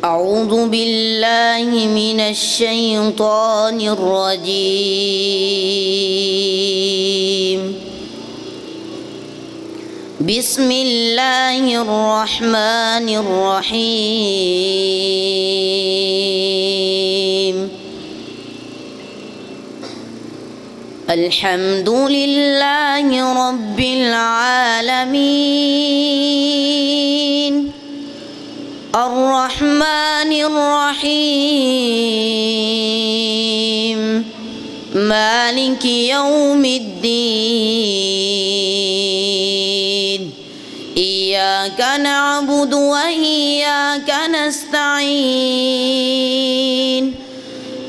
أعوذ بالله من الشيطان الرجيم. بسم الله الرحمن الرحيم. الحمد لله رب العالمين الرحمن الرحيم مالك يوم الدين. إياك نعبد وإياك نستعين.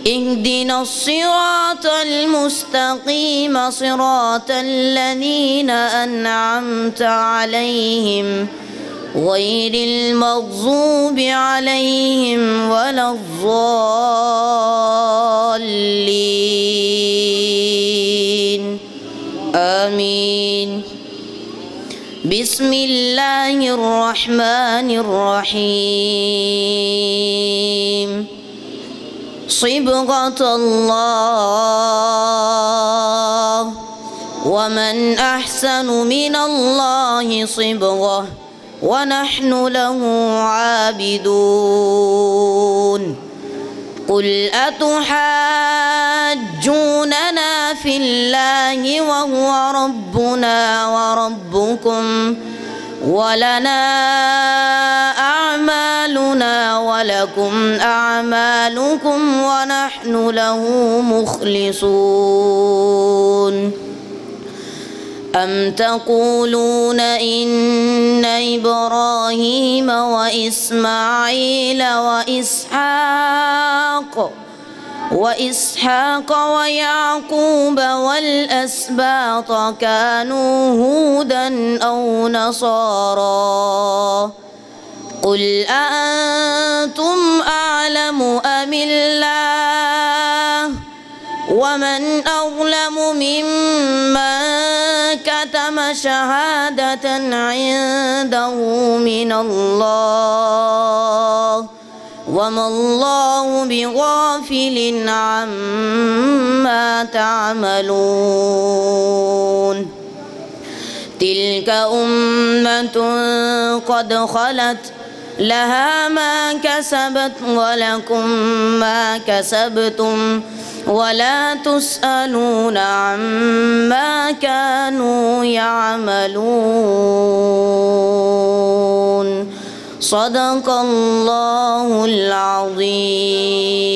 اهدنا الصراط المستقيم صراط الذين أنعمت عليهم غير المغضوب عليهم ولا الضالين آمين. بسم الله الرحمن الرحيم. صبغة الله ومن أحسن من الله صبغة ونحن له عابدون. قل أتحاجوننا في الله وهو ربنا وربكم ولنا أعمالنا ولكم أعمالكم ونحن له مخلصون. أم تقولون إن إبراهيم وإسماعيل وإسحاق ويعقوب والأسباط كانوا هودا أو نصارى؟ قل أأنتم أعلم أم الله؟ ومن أظلم ممن كتم شهادة عنده من الله وما الله بغافل عما تعملون. تلك أمة قد خلت لها ما كسبت ولكم ما كسبتم ولا تسألون عما كانوا يعملون. صدق الله العظيم.